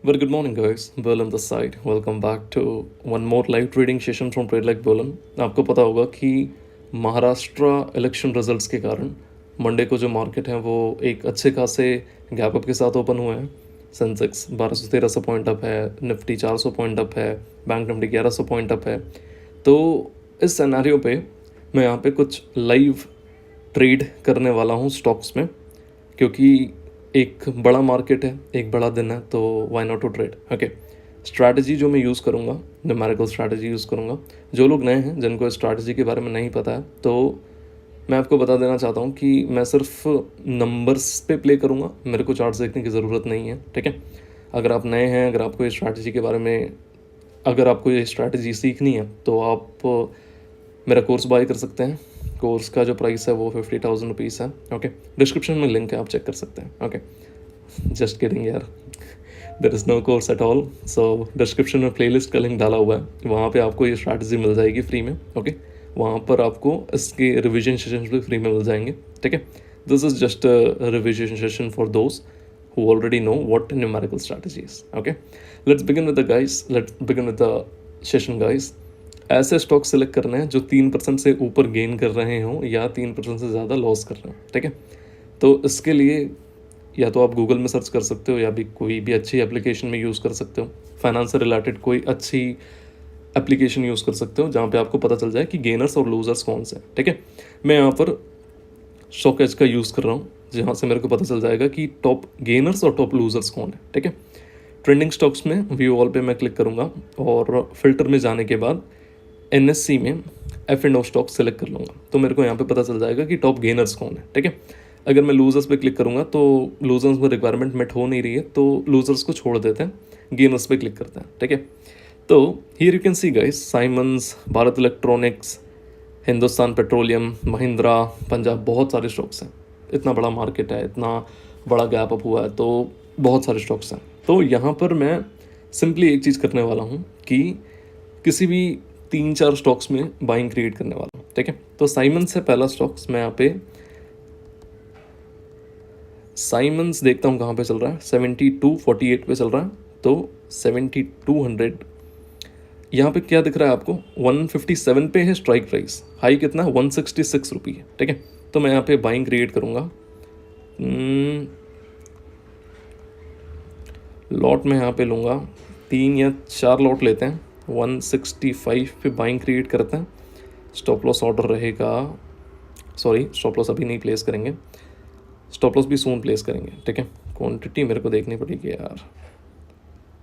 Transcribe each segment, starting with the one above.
Very good morning, guys. Berlin this side. Welcome back to one more live trading session from Trade Like Berlin. आपको पता होगा कि Maharashtra election results के कारण Monday को जो मार्केट है वो एक अच्छे खासे गैप अप के साथ ओपन हुए हैं. सेंसेक्स 1200-1300 पॉइंट अप है, निफ्टी 400 पॉइंट अप है, बैंक निफ्टी 1100 पॉइंट अप है. तो इस सिनेरियो पे मैं यहाँ पे कुछ लाइव ट्रेड करने वाला हूँ स्टॉक्स में, क्योंकि एक बड़ा मार्केट है, एक बड़ा दिन है, तो why not to trade. Okay, strategy जो मैं यूज़ करूँगा, न्यूमेरिकल स्ट्रैटेजी यूज़ करूँगा. जो लोग नए हैं, जिनको स्ट्रैटेजी के बारे में नहीं पता है, तो मैं आपको बता देना चाहता हूँ कि मैं सिर्फ नंबर्स पे प्ले करूँगा. मेरे को चार्ट्स देखने की ज़रूरत नहीं है, ठीक है. अगर आप नए हैं, अगर आपको ये स्ट्रैटेजी के बारे में, अगर आपको ये स्ट्रैटेजी सीखनी है, तो आप मेरा कोर्स बाय कर सकते हैं. कोर्स का जो प्राइस है वो 50,000 रुपीज़ है. ओके, डिस्क्रिप्शन में लिंक है, आप चेक कर सकते हैं. ओके, जस्ट किडिंग यार, there is no course at all. So description में प्लेलिस्ट का लिंक डाला हुआ है, वहाँ पे आपको ये स्ट्रैटेजी मिल जाएगी फ्री में. ओके, वहाँ पर आपको इसके रिविजन सेशन भी फ्री में मिल जाएंगे, ठीक है. This is just revision session for those who already know what numerical strategy is. Okay, let's begin with the session, guys. ऐसे स्टॉक सेलेक्ट करने हैं जो 3% से ऊपर गेन कर रहे हों या 3% से ज़्यादा लॉस कर रहे हो, ठीक है. तो इसके लिए या तो आप गूगल में सर्च कर सकते हो, या भी कोई भी अच्छी एप्लीकेशन में यूज़ कर सकते हो. फाइनेंस से रिलेटेड कोई अच्छी एप्लीकेशन यूज़ कर सकते हो जहाँ पे आपको पता चल जाए कि गेनर्स और लूजर्स कौन से हैं, ठीक है. मैं यहाँ पर स्टॉक एज का यूज़ कर रहा हूँ, जहाँ से मेरे को पता चल जाएगा कि टॉप गेनर्स और टॉप लूजर्स कौन है, ठीक है. ट्रेंडिंग स्टॉक्स में व्यू ऑल पे मैं क्लिक करूँगा और फिल्टर में जाने के बाद NSE में F&O स्टॉक सेलेक्ट कर लूँगा. तो मेरे को यहाँ पे पता चल जाएगा कि टॉप गेनर्स कौन है, ठीक है. अगर मैं लूजर्स पे क्लिक करूँगा तो लूजर्स में रिक्वायरमेंट मेट हो नहीं रही है, तो लूजर्स को छोड़ देते हैं, गेनर्स पे क्लिक करते हैं, ठीक है. तो here you can see guys, Siemens, Bharat Electronics, Hindustan Petroleum, Mahindra, Punjab, बहुत सारे स्टॉक्स हैं. इतना बड़ा मार्केट है, इतना बड़ा गैप अप हुआ है, तो बहुत सारे स्टॉक्स हैं. तो यहाँ पर मैं सिंपली एक चीज़ करने वाला हूँ कि किसी भी 3-4 स्टॉक्स में बाइंग क्रिएट करने वाला हूँ, ठीक है. तो साइमंस है पहला स्टॉक्स. मैं यहाँ पे साइमंस देखता हूँ कहाँ पे चल रहा है. 7248 पे चल रहा है. तो 7200 यहाँ पे क्या दिख रहा है आपको, 157 पे है स्ट्राइक प्राइस. हाई कितना है, 166 रुपये है, ठीक है. तो मैं यहाँ पे बाइंग क्रिएट करूँगा. लॉट में यहाँ पे लूँगा, 3 या 4 लॉट लेते हैं. 165 पे बाइंग क्रिएट करते हैं. स्टॉप लॉस ऑर्डर रहेगा, सॉरी स्टॉप लॉस अभी नहीं प्लेस करेंगे, स्टॉप लॉस भी सून प्लेस करेंगे, ठीक है. क्वांटिटी मेरे को देखनी पड़ेगी यार,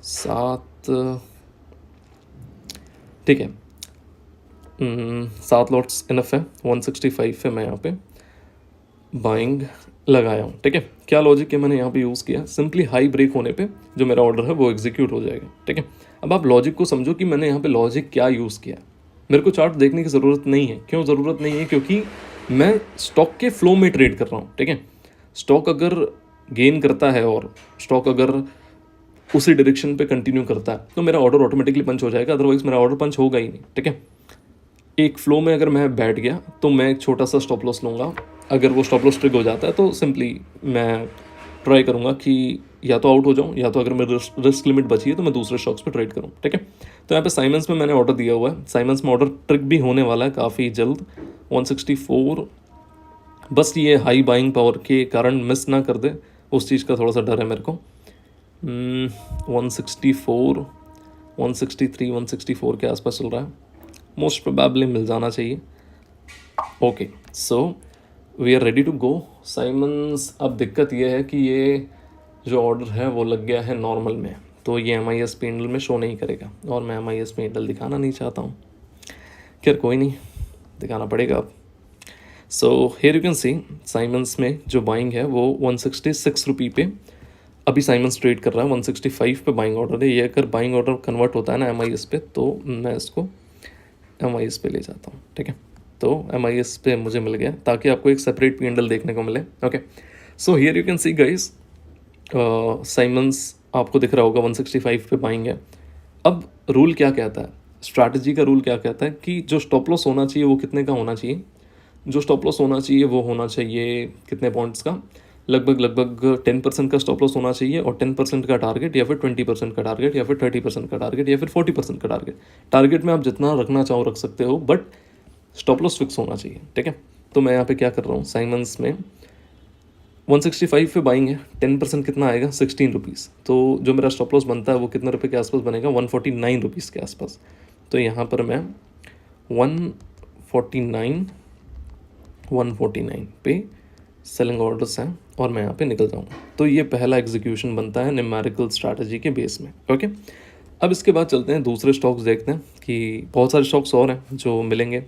7, ठीक है. 7 लॉट्स इनफ है. 165 पे मैं यहाँ पे बाइंग लगाया हूँ, ठीक है. क्या लॉजिक है मैंने यहाँ पे यूज़ किया, सिंपली हाई ब्रेक होने पे जो मेरा ऑर्डर है वो एग्जीक्यूट हो जाएगा, ठीक है. अब आप लॉजिक को समझो कि मैंने यहाँ पे लॉजिक क्या यूज़ किया. मेरे को चार्ट देखने की ज़रूरत नहीं है. क्यों ज़रूरत नहीं है, क्योंकि मैं स्टॉक के फ्लो में ट्रेड कर रहा हूँ, ठीक है. स्टॉक अगर गेन करता है और स्टॉक अगर उसी डायरेक्शन पे कंटिन्यू करता है तो मेरा ऑर्डर ऑटोमेटिकली पंच हो जाएगा, अदरवाइज मेरा ऑर्डर पंच होगा ही नहीं, ठीक है. एक फ्लो में अगर मैं बैठ गया तो मैं एक छोटा सा स्टॉप लॉस लूँगा. अगर वो स्टॉप लॉस ट्रिग हो जाता है तो सिंपली मैं ट्राई करूँगा कि या तो आउट हो जाऊँ, या तो अगर मेरी रिस्क लिमिट बची है तो मैं दूसरे स्टॉक्स पे ट्रेड करूँ, ठीक है. तो यहाँ पे साइमंस में मैंने ऑर्डर दिया हुआ है. साइमंस में ऑर्डर ट्रिग भी होने वाला है काफ़ी जल्द. 164, बस ये हाई बाइंग पावर के कारण मिस ना कर दे, उस चीज़ का थोड़ा सा डर है मेरे को. 164, 163, 164 के आसपास चल रहा है. मोस्ट प्रोबेबली मिल जाना चाहिए. Okay, so we are ready to go. Siemens, अब दिक्कत ये है कि ये जो ऑर्डर है वो लग गया है नॉर्मल में, तो ये MIS पेंडल में शो नहीं करेगा, और मैं MIS पेंडल दिखाना नहीं चाहता हूँ. खैर कोई नहीं, दिखाना पड़ेगा अब. So here you can see Siemens में जो बाइंग है वो 166 रुपये पे अभी साइमंस ट्रेड कर रहा है. 165 पे बाइंग ऑर्डर है. ये अगर बाइंग ऑर्डर कन्वर्ट होता है ना MIS पे, तो मैं इसको MIS पे ले जाता हूँ, ठीक है. तो MIS पे मुझे मिल गया, ताकि आपको एक सेपरेट P&L देखने को मिले. Okay, so here you can see guys, Siemens आपको दिख रहा होगा 165 पे बाइंग है. अब रूल क्या कहता है, स्ट्रैटेजी का रूल क्या कहता है कि जो स्टॉप लॉस होना चाहिए वो कितने का होना चाहिए. जो स्टॉप लॉस होना चाहिए वो होना चाहिए कितने पॉइंट्स का, लगभग 10% का स्टॉप लॉस होना चाहिए और 10% का टारगेट या फिर 20% का टारगेट या फिर 30% का टारगेट या फिर 40% का टारगेट। टारगेट में आप जितना रखना चाहो रख सकते हो, बट स्टॉप लॉस फिक्स होना चाहिए, ठीक है। तो मैं यहाँ पे क्या कर रहा हूँ, साइमंस में 165 पे बाइंग है, 10% कितना आएगा 16 रुपीज़। तो जो मेरा स्टॉप लॉस बनता है वो कितने रुपये के आसपास बनेगा, 149 रुपीज़ के आसपास। तो यहाँ पर मैं 149 पे सेलिंग ऑर्डर्स हैं और मैं यहाँ पे निकल जाऊँगा। तो ये पहला एग्जीक्यूशन बनता है न्यूमेरिकल स्ट्रैटेजी के बेस में, ओके। अब इसके बाद चलते हैं दूसरे स्टॉक्स देखते हैं कि बहुत सारे स्टॉक्स और हैं जो मिलेंगे।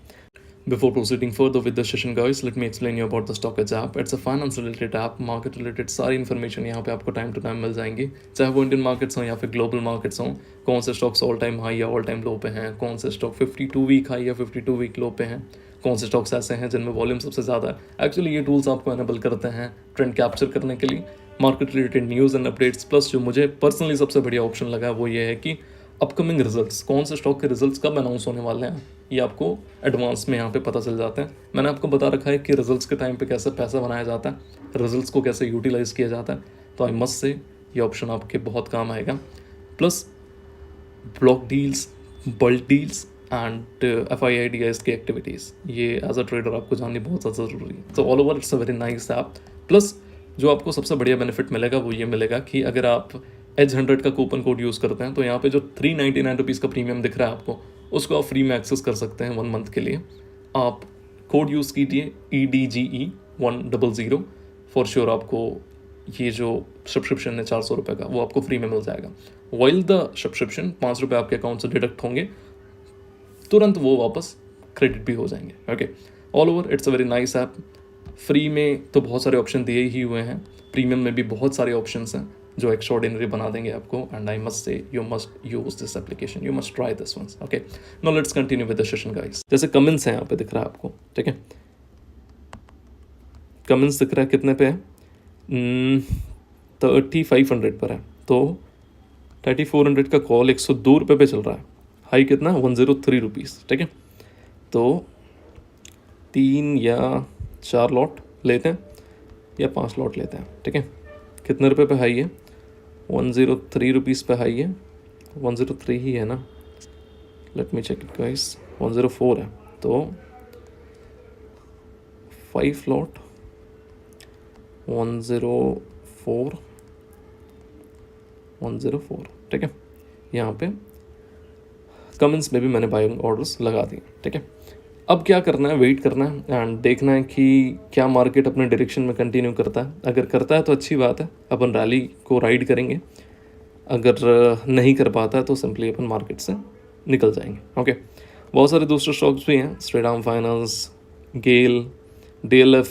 Before proceeding further with the session guys, let me explain you about the StockEdge app. It's a finance related app, market related सारी इन्फॉर्मेशन यहाँ पे आपको टाइम टू टाइम मिल जाएंगी, चाहे वो इंडियन मार्केट्स हों या फिर ग्लोबल मार्केट्स हों। कौन से स्टॉक्स ऑल टाइम हाई या ऑल टाइम लो पे हैं, कौन से स्टॉक 52 वीक हाई या 52 वीक लो पे हैं, कौन से स्टॉक्स ऐसे हैं जिनमें वॉल्यूम सबसे ज़्यादा है। एक्चुअली ये टूल्स आपको एनेबल करते हैं ट्रेंड कैप्चर करने के लिए, market related news and updates. Plus जो मुझे पर्सनली सबसे बढ़िया ऑप्शन लगा है वो ये है कि अपकमिंग रिजल्ट्स, कौन से स्टॉक के रिजल्ट्स कब अनाउंस होने वाले हैं, ये आपको एडवांस में यहाँ पे पता चल जाता है। मैंने आपको बता रखा है कि रिजल्ट्स के टाइम पे कैसे पैसा बनाया जाता है, रिजल्ट्स को कैसे यूटिलाइज किया जाता है। तो आई मस्ट से ये ऑप्शन आपके बहुत काम आएगा। Plus block deals, bulk deals and FIIDs की एक्टिविटीज़, ये एज अ ट्रेडर आपको जाननी बहुत ज़्यादा ज़रूरी है। तो all over it's a very nice app. Plus जो आपको सबसे बढ़िया बेनिफिट मिलेगा वो ये मिलेगा कि अगर आप एज 100 का कूपन कोड यूज़ करते हैं तो यहाँ पे जो 399 रुपीज़ का प्रीमियम दिख रहा है आपको, उसको आप फ्री में एक्सेस कर सकते हैं 1 मंथ के लिए। आप कोड यूज़ कीजिए EDGE100, फॉर श्योर आपको ये जो सब्सक्रिप्शन है 400 रुपये का, वो आपको फ्री में मिल जाएगा। वाइल द सब्सक्रिप्शन 5 रुपये आपके अकाउंट से डिडक्ट होंगे, तुरंत वो वापस क्रेडिट भी हो जाएंगे, okay. All over it's a very nice app. Free में तो बहुत सारे ऑप्शन दिए ही हुए हैं, प्रीमियम में भी बहुत सारे ऑप्शंस हैं जो एक्स्ट्राऑर्डिनरी बना देंगे आपको। And I must say you must use this application, you must try this once, okay. Now let's continue with the session guys. जैसे कमेंट्स हैं यहाँ पे दिख रहा है आपको, ठीक है। कमेंट्स दिख रहा है कितने पे है, 3500 पर है। तो 3400 का कॉल 102 रुपये पे चल रहा है, हाई कितना 103 रुपीज़, ठीक है। तो 3 या 4 लॉट लेते हैं या 5 लॉट लेते हैं, ठीक है। कितने रुपए पे हाई है, 103 रुपीज़ पे हाई है, 103 ही है ना, let me check it guys, 104 है। तो 5 लॉट 104, ठीक है। यहाँ पे कमेंट्स में भी मैंने बाइंग ऑर्डर्स लगा दिए, ठीक है। अब क्या करना है, वेट करना है एंड देखना है कि क्या मार्केट अपने डायरेक्शन में कंटिन्यू करता है। अगर करता है तो अच्छी बात है, अपन रैली को राइड करेंगे। अगर नहीं कर पाता है तो सिंपली अपन मार्केट से निकल जाएंगे, ओके। बहुत सारे दूसरे स्टॉक्स भी हैं, श्रीराम फाइनेंस, गेल, DLF,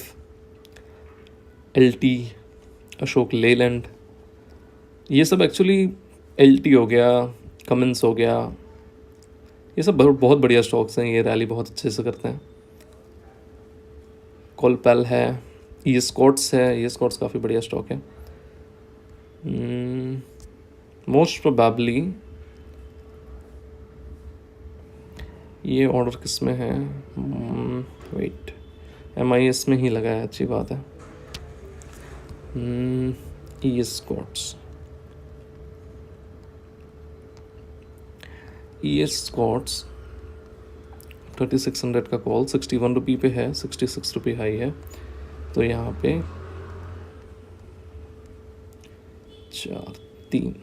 LT, अशोक लेलैंड, ये सब एक्चुअली LT हो गया, कमेंस हो गया, ये सब बहुत बढ़िया स्टॉक्स हैं, ये रैली बहुत अच्छे से करते हैं। कोलपेल है, E-स्कॉट्स है, E-स्कॉट्स काफ़ी बढ़िया स्टॉक है। मोस्ट प्रोबेबली ये ऑर्डर किस में है, वेट, MIS में ही लगा है, अच्छी बात है। E-स्कॉट्स, E-स्कॉट्स 3600 का कॉल 61 रुपये पे है, 66 रुपये हाई है। तो यहाँ पे 4-3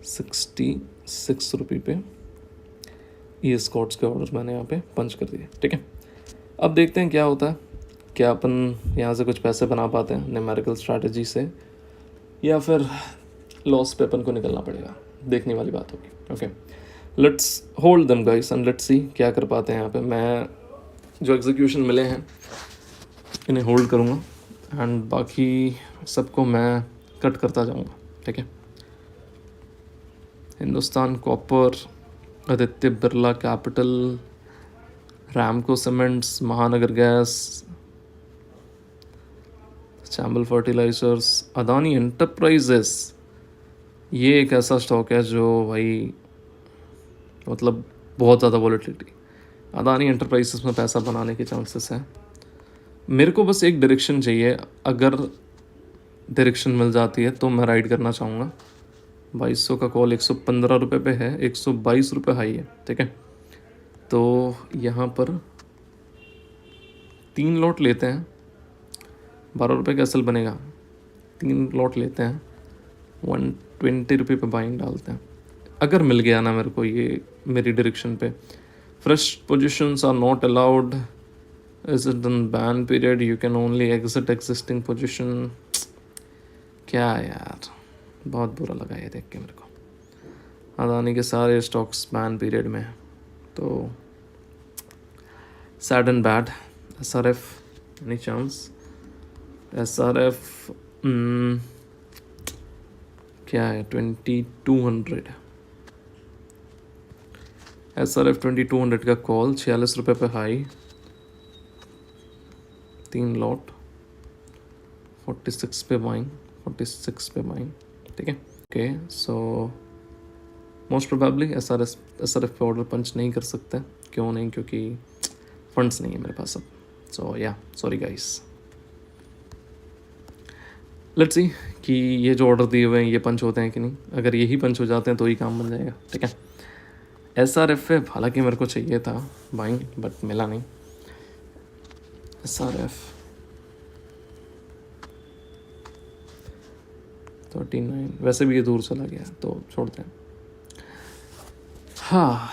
66 रुपये पे E-स्कॉट्स के ऑर्डर मैंने यहाँ पे पंच कर दिए, ठीक है। अब देखते हैं क्या होता है, क्या अपन यहाँ से कुछ पैसे बना पाते हैं न्यूमेरिकल स्ट्रैटेजी से, या फिर लॉस पे अपन को निकलना पड़ेगा, देखने वाली बात होगी, okay. Let's hold them guys and let's see क्या कर पाते हैं यहाँ पे। मैं जो एग्जीक्यूशन मिले हैं इन्हें होल्ड करूँगा एंड बाकी सबको मैं कट करता जाऊँगा, ठीक है। Hindustan Copper, Aditya Birla Capital, Ramco Cements, Mahanagar Gas, Chambal Fertilisers, Adani Enterprises, ये एक ऐसा स्टॉक है जो भाई मतलब बहुत ज़्यादा वॉलेटिलिटी, अदानी एंटरप्राइजेस में पैसा बनाने के चांसेस हैं। मेरे को बस एक डायरेक्शन चाहिए, अगर डायरेक्शन मिल जाती है तो मैं राइड करना चाहूँगा। 2200 का कॉल 115 रुपये पे है, 122 रुपये हाई है, ठीक है। तो यहाँ पर 3 लॉट लेते हैं, 12 रुपये का असल बनेगा, 3 लॉट लेते हैं, 120 रुपये पे बाइंग डालते हैं। अगर मिल गया ना मेरे को ये मेरी डायरेक्शन पे, fresh positions are not allowed, is it in ban period, you can only exit existing position. क्या यार, बहुत बुरा लगा ये देख के मेरे को। अदानी के सारे स्टॉक्स बैन पीरियड में हैं, तो sad and bad. SRF any chance? SRF क्या है, 2200। SRF 2200 का कॉल 46 रुपये पे हाई, 3 लॉट, 46 पे बाइंग, 46 पे बाइंग, ठीक है। Okay, so most probably SRF पे ऑर्डर पंच नहीं कर सकते। क्यों नहीं? क्योंकि फंड्स नहीं है मेरे पास अब। सो या सॉरी गाइस, लेट्स सी कि ये जो ऑर्डर दिए हुए हैं ये पंच होते हैं कि नहीं। अगर यही पंच हो जाते हैं तो ही काम बन जाएगा, ठीक है। SRF पे हालांकि मेरे को चाहिए था बाइंग, बट मिला नहीं। SRF 39, वैसे भी ये दूर चला गया तो छोड़ते हैं। हाँ,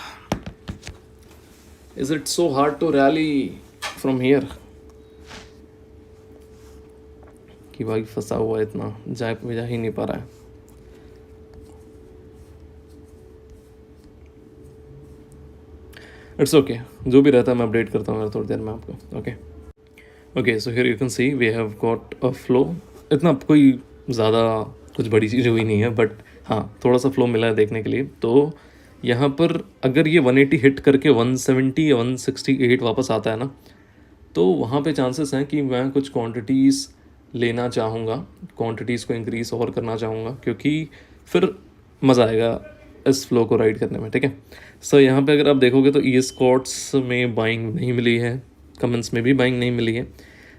is it so hard to rally from here कि भाई फंसा हुआ इतना, जा ही नहीं पा रहा है। इट्स ओके, जो भी रहता है मैं अपडेट करता हूँ थोड़ी देर में आपको। Okay, so here you can see we have got a flow. इतना कोई ज़्यादा कुछ बड़ी चीज़ हुई नहीं है, बट हाँ थोड़ा सा फ्लो मिला है देखने के लिए। तो यहाँ पर अगर ये 180 हिट करके 170 या 168 वापस आता है ना, तो वहाँ पे चांसेस हैं कि मैं कुछ क्वांटिटीज़ लेना चाहूँगा, क्वांटिटीज़ को इंक्रीज़ और करना चाहूँगा, क्योंकि फिर मज़ा आएगा इस फ्लो को राइड करने में, ठीक है। सो यहाँ पे अगर आप देखोगे तो ES Corts में बाइंग नहीं मिली है, कमेंट्स में भी बाइंग नहीं मिली है,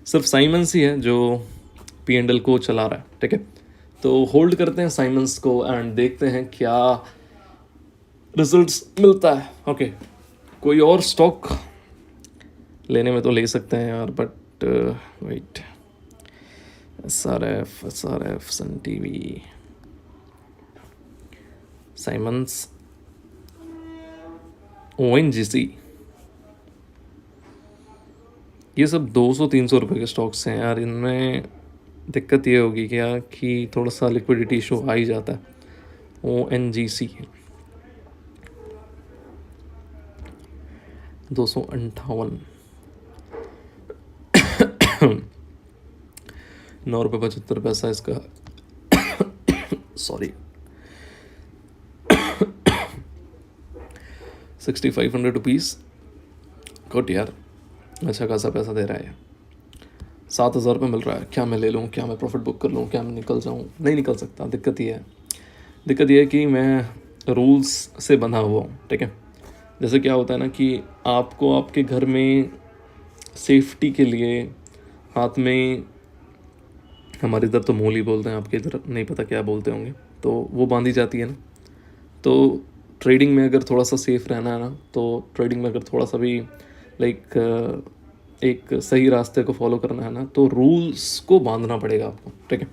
सिर्फ साइमंस ही है जो P&L को चला रहा है, ठीक है। तो होल्ड करते हैं साइमंस को एंड देखते हैं क्या रिजल्ट्स मिलता है। ओके, कोई और स्टॉक लेने में तो ले सकते हैं यार, but wait, SRF, Sun TV, Siemens, ONGC, ये सब 200-300 रुपये के स्टॉक्स हैं यार। इनमें दिक्कत ये होगी क्या कि थोड़ा सा लिक्विडिटी इशू आ ही जाता है। ONGC 258, 9 रुपये 75 पैसा इसका। सॉरी, 6500 रुपीज़ गुड यार, अच्छा खासा पैसा दे रहा है। 7000 रुपये मिल रहा है। क्या मैं ले लूँ, क्या मैं प्रॉफिट बुक कर लूँ, क्या मैं निकल जाऊँ? नहीं निकल सकता। दिक्कत ये है कि मैं रूल्स से बंधा हुआ हूँ, ठीक है। जैसे क्या होता है ना कि आपको आपके घर में सेफ्टी के लिए हाथ में, हमारे इधर तो मोली बोलते हैं, आपके इधर नहीं पता क्या बोलते होंगे, तो वो बांधी जाती है ना। तो ट्रेडिंग में अगर थोड़ा सा सेफ रहना है ना, तो ट्रेडिंग में अगर थोड़ा सा भी लाइक एक सही रास्ते को फॉलो करना है ना, तो रूल्स को बांधना पड़ेगा आपको, ठीक है।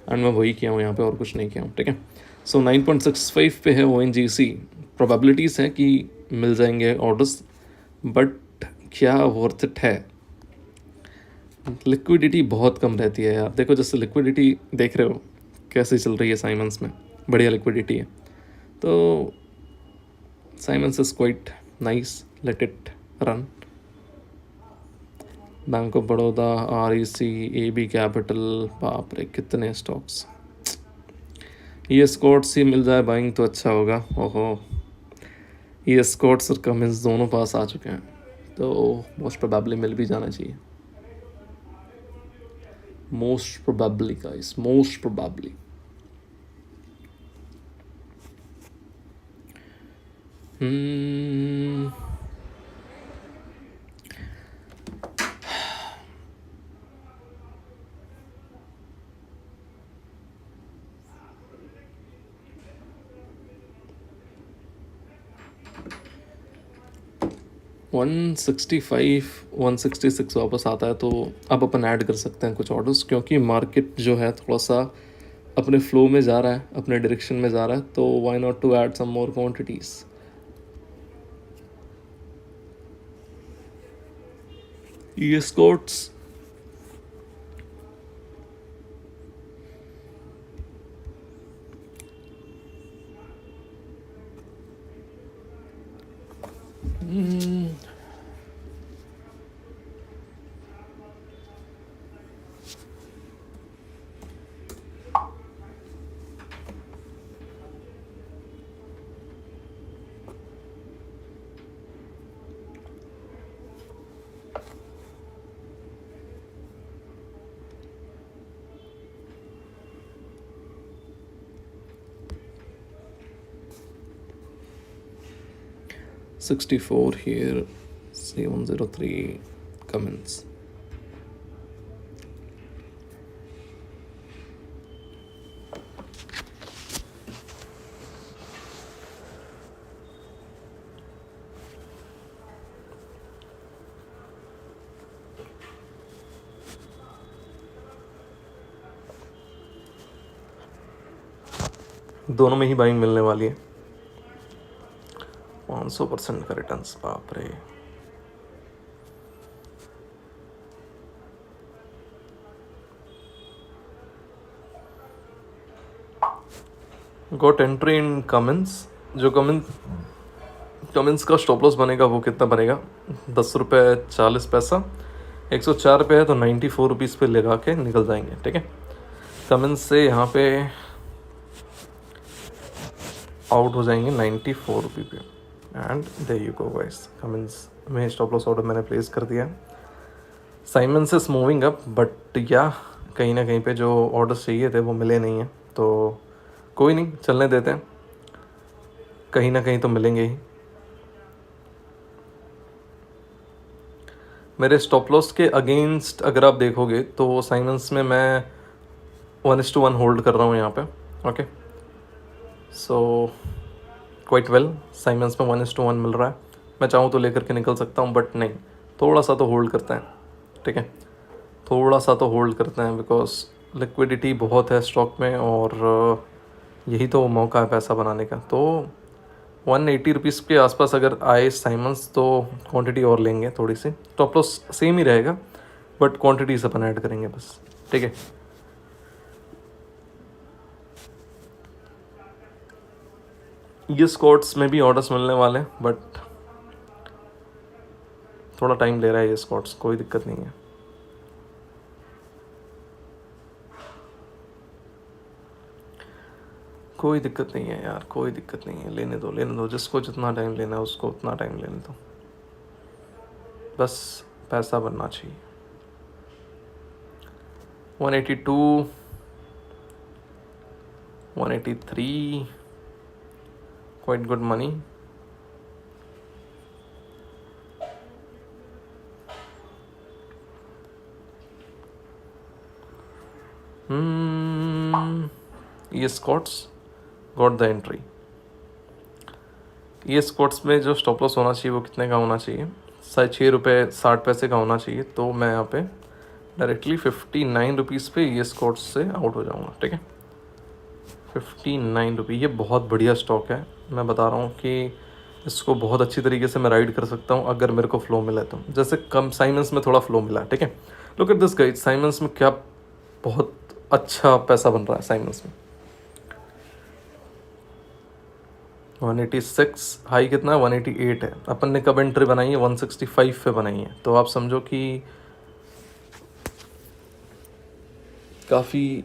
एंड मैं वही किया हूँ यहाँ पे, और कुछ नहीं किया हूँ, ठीक है। सो 9.65 पे है ONGC। प्रोबेबिलिटीज़ है कि मिल जाएंगे ऑर्डर्स, बट क्या वर्थ इट है? लिक्विडिटी बहुत कम रहती है यार। देखो जैसे लिक्विडिटी देख रहे हो कैसे चल रही है साइमंस में, बढ़िया लिक्विडिटी है। तो Siemens is quite nice, let it run. Bank of Baroda, REC, AB capital, बाप रे कितने स्टॉक्स। ES Corts ही मिल जाए बाइंग तो अच्छा होगा। ओहो, ES Corts और कमिंस दोनों पास आ चुके हैं, तो मोस्ट प्रोबेबली मिल भी जाना चाहिए। Most probably guys, most probably. 165 166 वापस आता है तो आप अपन ऐड कर सकते हैं कुछ ऑर्डर्स, क्योंकि मार्केट जो है थोड़ा सा अपने फ्लो में जा रहा है, अपने डायरेक्शन में जा रहा है, तो why not to add some more quantities. ये स्कॉट्स $64 here, C103 comments. दोनों में ही बाइंग मिलने वाली है। 500% का रिटर्न्स, बाप रे। Got entry in comments. जो कमेंट्स का स्टॉप लॉस बनेगा वो कितना बनेगा? ₹10.40। 104 पे है तो 94 रुपीज़ पे लगा के निकल जाएंगे, ठीक है। कमेंट्स से यहाँ पे आउट हो जाएंगे 94 रुपये पे, and there you go guys. Comments में स्टॉप लॉस ऑर्डर मैंने प्लेस कर दिया। Siemens is moving up, but या कहीं ना कहीं पे जो ऑर्डर्स चाहिए थे वो मिले नहीं हैं, तो कोई नहीं, चलने देते हैं, कहीं ना कहीं तो मिलेंगे ही। मेरे स्टॉप लॉस के अगेंस्ट अगर आप देखोगे तो साइमंस में मैं 1:1 होल्ड कर रहा हूँ यहाँ पे, okay. So quite well, Symonds में 1:1 मिल रहा है। मैं चाहूँ तो लेकर के निकल सकता हूँ, बट नहीं, थोड़ा सा तो होल्ड करते हैं, ठीक है। थोड़ा सा तो होल्ड करते हैं, बिकॉज लिक्विडिटी बहुत है स्टॉक में, और यही तो मौका है पैसा बनाने का। तो 180 रुपीज़ के आसपास अगर आए साइमंस तो क्वांटिटी और लेंगे थोड़ी सी। स्टॉप लॉस सेम ही रहेगा, बट क्वांटिटी से अपन ऐड करेंगे बस, ठीक है। ये स्कॉट्स में भी ऑर्डर्स मिलने वाले हैं, बट थोड़ा टाइम ले रहा है ये स्कॉट्स, कोई दिक्कत नहीं है। कोई दिक्कत नहीं है यार, कोई दिक्कत नहीं है, लेने दो, जिसको जितना टाइम लेना है उसको उतना टाइम लेने दो, बस पैसा बनना चाहिए। 182, 183, quite good money. ये स्कॉट्स गॉट द एंट्री। ये स्कॉट्स में जो स्टॉप लॉस होना चाहिए वो कितने का होना चाहिए? ₹6.60 का होना चाहिए। तो मैं यहाँ पे डायरेक्टली 59 रुपीज़ पे ये स्कॉट्स से आउट हो जाऊँगा, ठीक है। 59 रुपये, ये बहुत बढ़िया स्टॉक है। मैं बता रहा हूँ कि इसको बहुत अच्छी तरीके से मैं राइड कर सकता हूँ अगर मेरे को फ्लो मिला तो। जैसे कम साइमंस में थोड़ा फ्लो मिला, ठीक है। Look at this guys, Siemens में क्या बहुत अच्छा पैसा बन रहा है साइमंस में। 186, हाई कितना है? 188 है। अपन ने कब एंट्री बनाई है? 165 पे बनाई है। तो आप समझो कि काफ़ी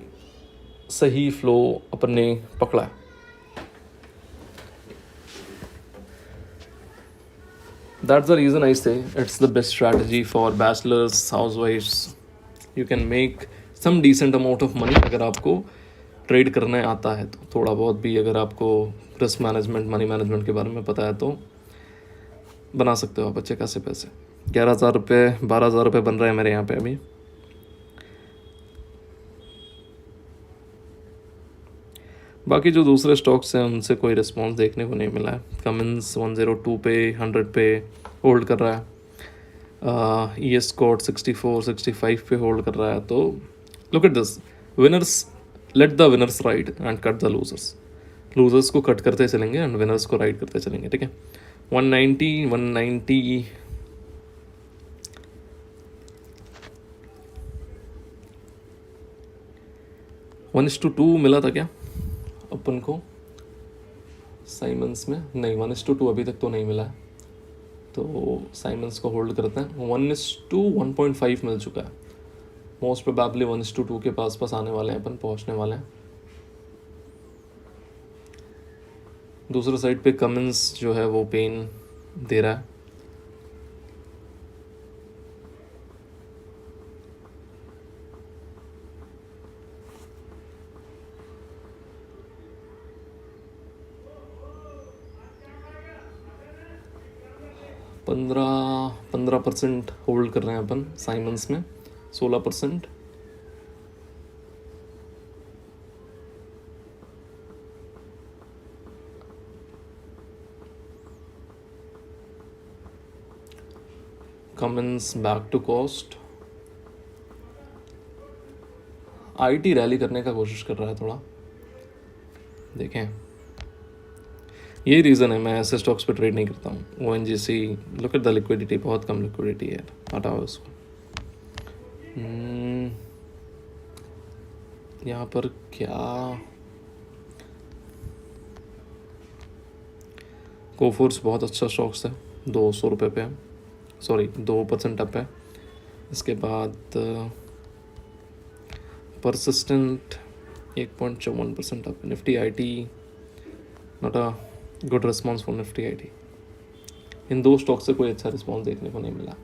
सही फ्लो अपन ने पकड़ा है। That's the reason I say it's the best strategy for bachelors, housewives. You can make some decent amount of money अगर आपको ट्रेड करना आता है तो। थोड़ा बहुत भी अगर आपको रिस्क मैनेजमेंट, मनी मैनेजमेंट के बारे में पता है तो बना सकते हो आप अच्छे खासे पैसे। 11,000 रुपये, 12,000 रुपये बन रहे हैं मेरे यहाँ पे अभी। बाकी जो दूसरे स्टॉक्स हैं उनसे कोई रिस्पॉन्स देखने को नहीं मिला है। कमिंस 102 पे 100 पे होल्ड कर रहा है। ई एस कॉट 64 65 पे होल्ड कर रहा है। तो look at this, winners, let the winners ride and cut the losers. Losers को कट करते चलेंगे एंड विनर्स को राइड करते चलेंगे, ठीक है। 190 190 1:2 मिला था क्या अपन को साइमंस में? नहीं, 1:2 अभी तक तो नहीं मिला है, तो साइमंस को होल्ड करते हैं। 1:1.5 मिल चुका है। मोस्ट प्रोबेबली 1:2 के पास पास आने वाले हैं, अपन पहुंचने वाले हैं। दूसरे साइड पे कमिंस जो है वो पेन दे रहा है। पंद्रह परसेंट होल्ड कर रहे हैं अपन साइमंस में, 16%। Cummins back to cost. IT rally करने का कोशिश कर रहा है थोड़ा, देखें। यही रीज़न है मैं ऐसे स्टॉक्स पे ट्रेड नहीं करता हूँ। O N G C, look at the liquidity, बहुत कम लिक्विडिटी है, हटाओ उसको। यहाँ पर क्या कोफोर्स बहुत अच्छा स्टॉक्स है, 200 रुपये पे है, सॉरी 2% अप है। इसके बाद persistent 1.54% up. Nifty I T not a good response for Nifty I T. इन दो स्टॉक से कोई अच्छा रिस्पॉन्स देखने को नहीं मिला।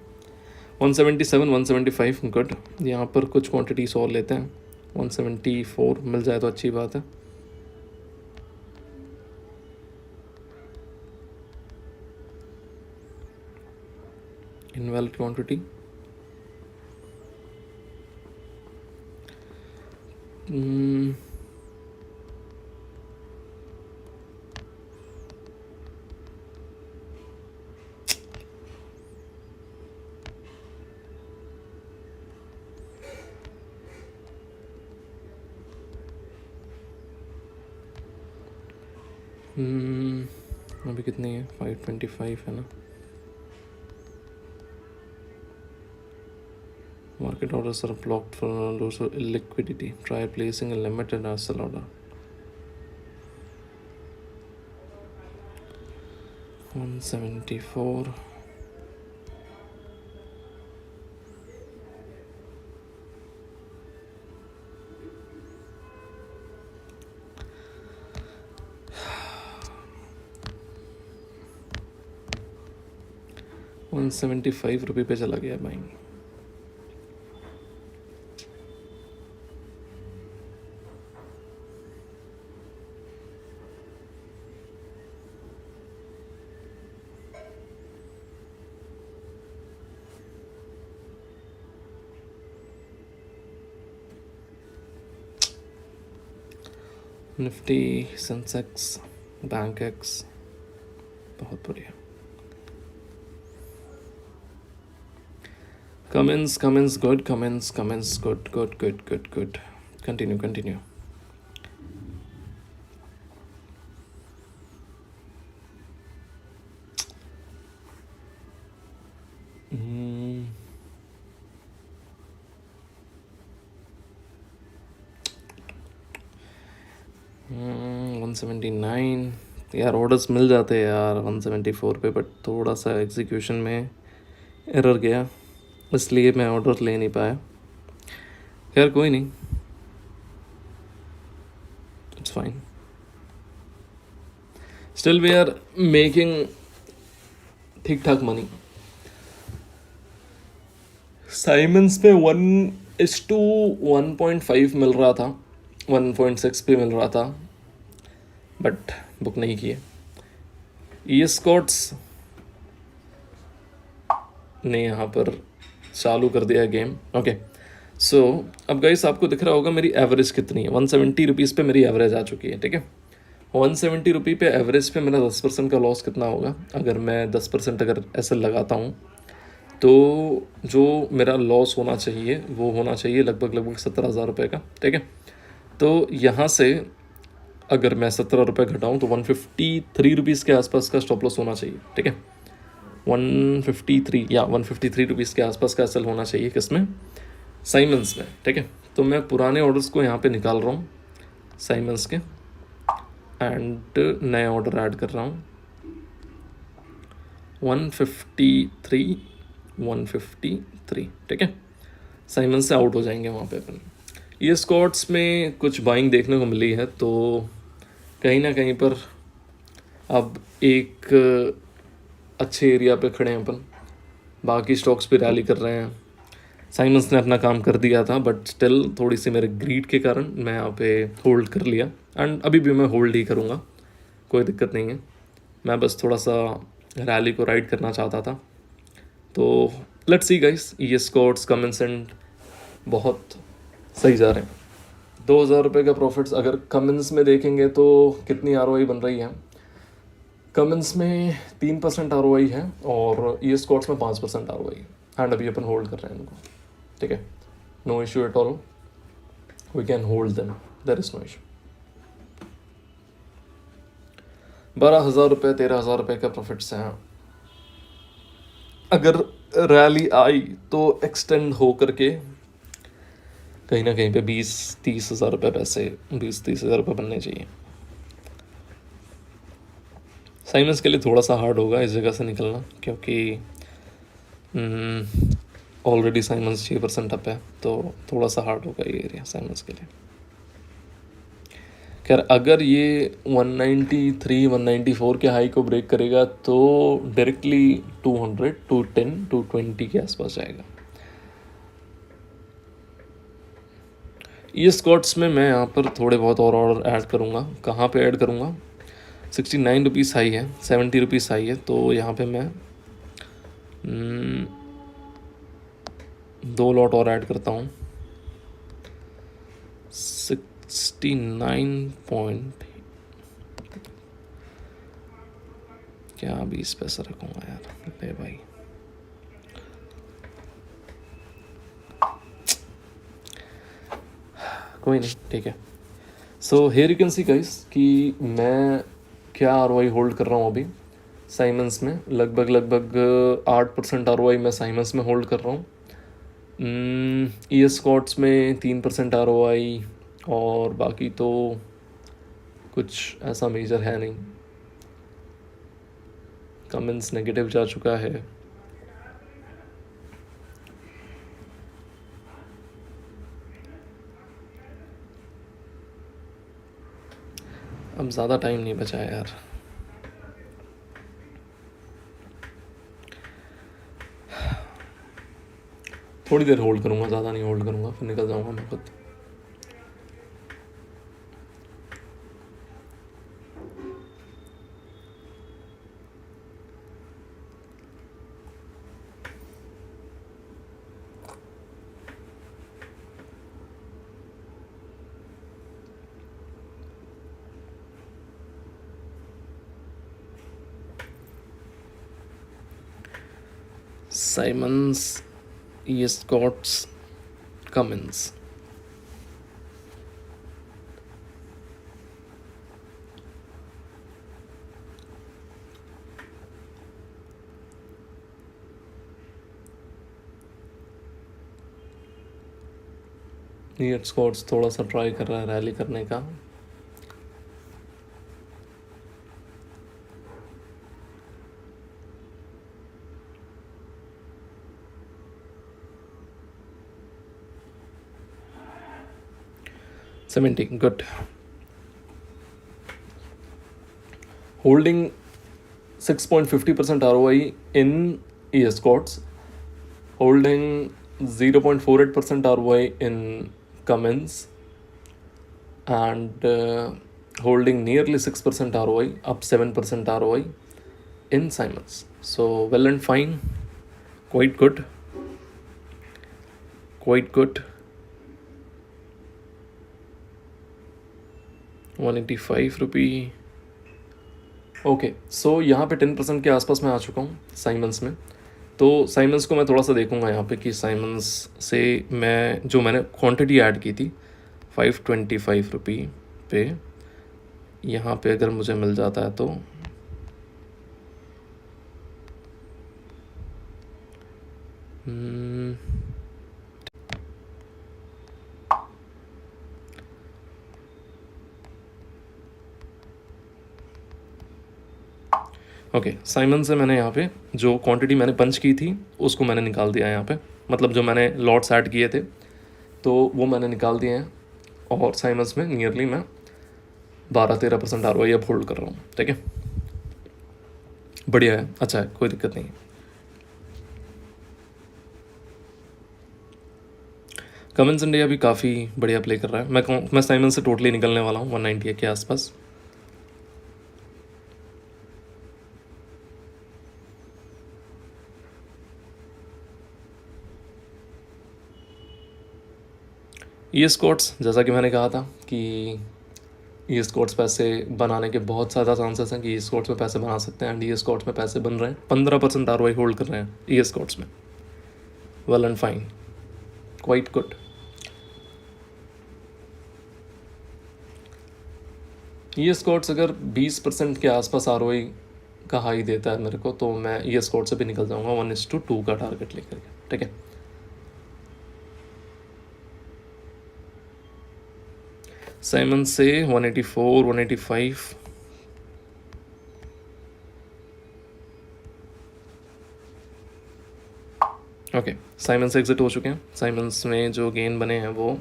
177 175 गुड। यहाँ पर कुछ क्वांटिटीज और लेते हैं। 174 मिल जाए तो अच्छी बात है। इनवैलिड क्वांटिटी, अभी कितनी है? 525 है ना। Market orders are blocked for illiquidity. Try placing a limited sell order. 174. ₹175 पे चला गया buying. Nifty, Sensex, bank x बहुत बढ़िया। Cummins good, Cummins good. Continue. Mm. 179 यार, ऑर्डर्स मिल जाते हैं यार 174 पे, बट थोड़ा सा एग्जीक्यूशन में एरर गया, इसलिए मैं ऑर्डर ले नहीं पाया। खैर कोई नहीं, it's fine. Still we are making ठीक ठाक मनी। साइमंस पे 1:1.5 मिल रहा था, 1.6 पे मिल रहा था, बट बुक नहीं किए। ई स्कॉट्स ने यहाँ पर चालू कर दिया गेम। ओके, सो अब गाइस आपको दिख रहा होगा मेरी एवरेज कितनी है, 170 रुपीज़ पे मेरी एवरेज आ चुकी है, ठीक है। 170 रुपये पे एवरेज पे मेरा 10% का लॉस कितना होगा, अगर मैं 10% अगर ऐसे लगाता हूँ तो जो मेरा लॉस होना चाहिए वो होना चाहिए लगभग 17,000 रुपये का, ठीक है। तो यहाँ से अगर मैं 17 रुपये घटाऊँ तो 153 रुपीज़ के आसपास का स्टॉप लॉस होना चाहिए, ठीक है। 153 या 153 रुपीज़ के आसपास का सेल होना चाहिए, किसमें, साइमंस में, ठीक है। तो मैं पुराने ऑर्डर्स को यहाँ पे निकाल रहा हूँ साइमंस के एंड नया ऑर्डर ऐड कर रहा हूँ 153, 153, ठीक है। साइमंस से आउट हो जाएंगे वहाँ पे अपन। ये स्कॉट्स में कुछ बाइंग देखने को मिली है, तो कहीं ना कहीं पर अब एक अच्छे एरिया पे खड़े हैं अपन, बाकी स्टॉक्स पे रैली कर रहे हैं। साइमंस ने अपना काम कर दिया था बट स्टिल थोड़ी सी मेरे ग्रीड के कारण मैं यहाँ पे होल्ड कर लिया एंड अभी भी मैं होल्ड ही करूँगा, कोई दिक्कत नहीं है। मैं बस थोड़ा सा रैली को राइड करना चाहता था। तो लेट्स सी गाइस, ये स्कॉट्स कमेंस एंड बहुत सही जा रहे हैं। 2,000 रुपये का प्रॉफिट्स अगर कमेंस में देखेंगे तो कितनी आरओआई बन रही है, कमेंस में 3% आरओआई है और ये स्कॉट्स में 5% आरओआई है एंड अभी अपन होल्ड कर रहे हैं इनको, ठीक है। No issue at all, we can hold them, there is no issue. 12,000 रुपये 13,000 रुपये का प्रॉफिट्स हैं। अगर रैली आई तो एक्सटेंड हो करके कहीं ना कहीं पे 20-30 हज़ार रुपये पैसे 20-30 हज़ार रुपये बनने चाहिए। साइमंस के लिए थोड़ा सा हार्ड होगा इस जगह से निकलना, क्योंकि ऑलरेडी साइमंस 6% अप है, तो थोड़ा सा हार्ड होगा ये एरिया साइमंस के लिए। खैर अगर ये 193, 194 के हाई को ब्रेक करेगा तो डायरेक्टली 200, 210, 220 के आसपास जाएगा। ये स्कॉट्स में मैं यहाँ पर थोड़े बहुत और ऑर्डर ऐड करूँगा। कहाँ पे ऐड करूँगा, 69 रुपीज़ हाई है, 70 रुपीज़ हाई है, तो यहाँ पे मैं 2 लॉट और ऐड करता हूँ। 69 पॉइंट क्या 20 पैसा रखूँगा यार, ले भाई। कोई नहीं, ठीक है। सो here you can see guys कि मैं क्या आरओआई होल्ड कर रहा हूँ अभी साइमंस में। लगभग 8% आरओआई मैं साइमंस में होल्ड कर रहा हूँ। ई स्कॉट्स में 3% आरओआई और बाकी तो कुछ ऐसा मेजर है नहीं। कमेंस नेगेटिव जा चुका है। अब ज़्यादा टाइम नहीं बचा है यार। थोड़ी देर होल्ड करूँगा, ज़्यादा नहीं होल्ड करूँगा, फिर निकल जाऊँगा मैं खुद। Simons, E. Scott's, Cummins. ये स्कॉट्स थोड़ा सा ट्राई कर रहा है रैली करने का। Cementing, good. Holding 6.50% ROI in ESCOTS, holding 0.48% ROI in Cummins, and holding nearly 6% ROI, up 7% ROI in Simons. So well and fine, quite good. ₹185। Okay, सो यहाँ पे 10% के आसपास मैं आ चुका हूँ साइमंस में। तो साइमंस को मैं थोड़ा सा देखूँगा यहाँ पे कि साइमंस से मैं जो मैंने क्वांटिटी ऐड की थी ₹525 पे, यहाँ पे अगर मुझे मिल जाता है तो ओके, साइमन से मैंने यहाँ पे जो क्वांटिटी मैंने पंच की थी उसको मैंने निकाल दिया है यहाँ पे, मतलब जो मैंने लॉट्स ऐड किए थे तो वो मैंने निकाल दिए हैं। और साइमंस में नियरली मैं 12-13% ROI अब होल्ड कर रहा हूँ। ठीक है, बढ़िया है, अच्छा है, कोई दिक्कत नहीं है। कमेंस इंडिया भी काफ़ी बढ़िया प्ले कर रहा है। मैं साइमन से टोटली निकलने वाला हूँ 198 के आसपास। ई स्कॉट्स, जैसा कि मैंने कहा था कि ई स्कॉट्स पैसे बनाने के बहुत ज़्यादा चांसेस हैं कि ई स्कॉट्स में पैसे बना सकते हैं, एंड ई स्कॉट्स में पैसे बन रहे हैं। 15% ROI होल्ड कर रहे हैं ई स्कॉट्स में। Well and fine, quite good. Escorts अगर 20% के आसपास ROI का हाई देता है मेरे को, तो मैं ई स्कॉट से भी निकल जाऊंगा 1:2 का टारगेट लेकर के। ठीक है, साइमन से 184, 185। ओके, साइमन से एग्जिट हो चुके हैं। साइमन्स में जो गेन बने हैं वो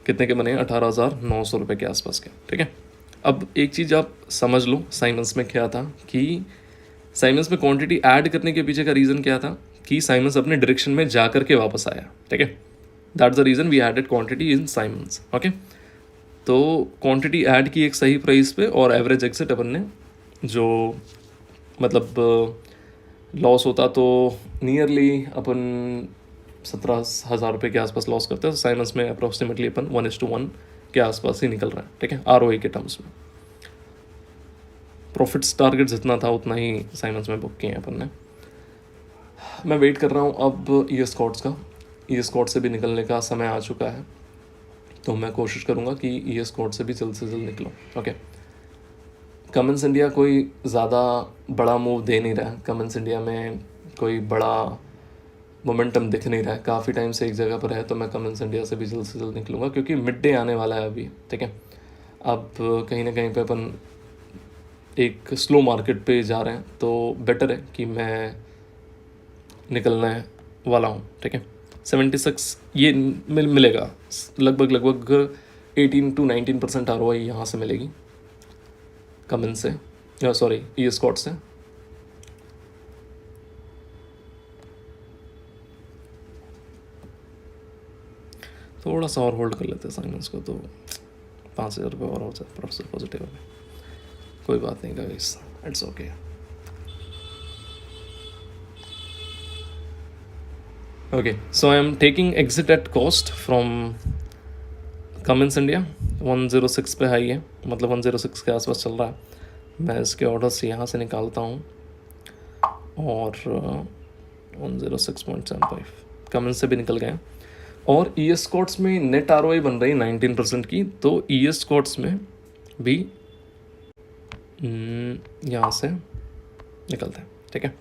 कितने के बने हैं? 18,900 रुपये के आसपास के। ठीक है, अब एक चीज़ आप समझ लो, साइमन्स में क्या था कि साइमन्स में क्वांटिटी ऐड करने के पीछे का रीज़न क्या था कि साइमन्स अपने डायरेक्शन में जा करके वापस आया। ठीक है, that's the reason we added quantity in Siemens. Okay, तो क्वांटिटी ऐड की एक सही प्राइस पे और एवरेज एग्जिट अपन ने, जो मतलब लॉस होता तो नियरली अपन 17,000 रुपये के आसपास लॉस करते हैं। साइमन्स में अप्रोक्सीमेटली अपन 1:1 के आसपास ही निकल रहा है। ठीक है, ROI के टर्म्स में प्रॉफिट्स टारगेट जितना था उतना ही साइमन्स में बुक किए हैं अपन ने। मैं वेट कर रहा हूँ अब ई स्कॉट्स का। ई स्कॉट से भी निकलने का समय आ चुका है, तो मैं कोशिश करूँगा कि ई स्कॉट से भी जल्द निकलूँ। ओके, कमेंस इंडिया कोई ज़्यादा बड़ा मूव दे नहीं रहा है। कमेंस इंडिया में कोई बड़ा मोमेंटम दिख नहीं रहा है, काफ़ी टाइम से एक जगह पर है। तो मैं कमेंस इंडिया से भी जल्द निकलूँगा, क्योंकि मिड डे आने वाला है अभी। ठीक है, अब कहीं ना कहीं पे अपन एक स्लो मार्केट पे जा रहे हैं, तो बेटर है कि मैं निकलने वाला हूँ। ठीक है, 76 ये मिलेगा लगभग 18-19% ROI यहाँ से मिलेगी कमेंस से, सॉरी ई स्कॉट से। थोड़ा सा और होल्ड कर लेते हैं साइमन्स को, तो 5,000 रुपये और हो जाए पॉजिटिव में। कोई बात नहीं guys, it's okay. Okay, so I am taking exit at cost from Cummins India. 106 पे हाई है, मतलब 106 के आसपास चल रहा है। मैं इसके ऑर्डर्स यहाँ से निकालता हूँ और 106.75 कमेंस से भी निकल गए। और ई स्कॉट्स में नेट ROI बन रही 19% की, तो ई स्कॉट्स में भी यहाँ से निकलते हैं। ठीक है,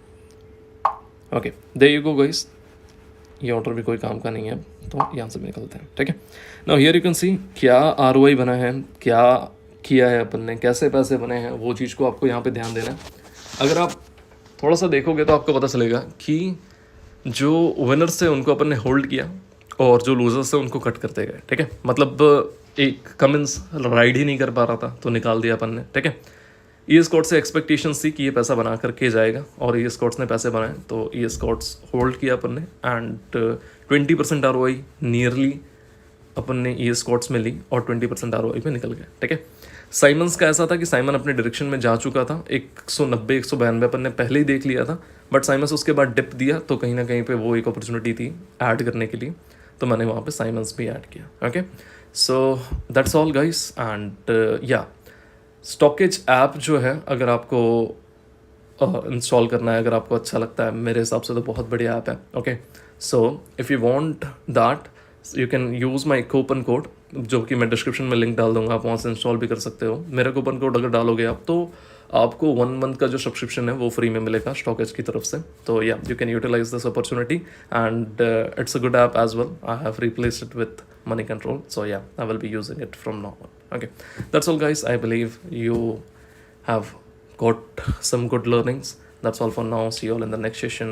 okay, there you go guys. ये ऑर्डर भी कोई काम का नहीं है, तो यहाँ से भी निकलते हैं। ठीक है, नाउ हियर यू कैन सी क्या ROI बना है, क्या किया है अपन ने, कैसे पैसे बने हैं, वो चीज़ को आपको यहाँ पे ध्यान देना है। अगर आप थोड़ा सा देखोगे तो आपको पता चलेगा कि जो विनर्स थे उनको अपन ने होल्ड किया और जो लूजर्स थे उनको कट करते गए। ठीक है, मतलब एक कमेंस राइड ही नहीं कर पा रहा था तो निकाल दिया अपन ने। ठीक है, ई स्कॉट्स से एक्सपेक्टेशंस थी कि ये पैसा बना करके जाएगा, और ई स्कॉट्स ने पैसे बनाए, तो ई स्कॉट्स होल्ड किया अपन ने। एंड 20% ROI नियरली अपन ने ई स्कॉट्स में ली और 20% ROI पे निकल गए। ठीक है, साइमन्स का ऐसा था कि साइमन अपने डायरेक्शन में जा चुका था। 190-192 अपन ने पहले ही देख लिया था, बट साइमन्स उसके बाद डिप दिया, तो कहीं ना कहीं पे वो एक अपॉर्चुनिटी थी ऐड करने के लिए, तो मैंने वहाँ पे साइमन्स भी ऐड किया। Okay, so that's all guys and या स्टॉकेज ऐप जो है अगर आपको इंस्टॉल करना है, अगर आपको अच्छा लगता है, मेरे हिसाब से तो बहुत बढ़िया ऐप है. Okay, so if you want that you can use my coupon code, जो कि मैं डिस्क्रिप्शन में लिंक डाल दूंगा, आप वहाँ से इंस्टॉल भी कर सकते हो. मेरा कूपन कोड अगर डालोगे आप तो आपको 1 मंथ का जो सब्सक्रिप्शन है वो फ्री में मिलेगा स्टॉकेज की तरफ से. तो yeah you can utilize this opportunity and it's a good app as well. I have replaced it with Moneycontrol, so yeah I will be using it from now on. Okay, that's all guys. I believe you have got some good learnings. That's all for now. See you all in the next session.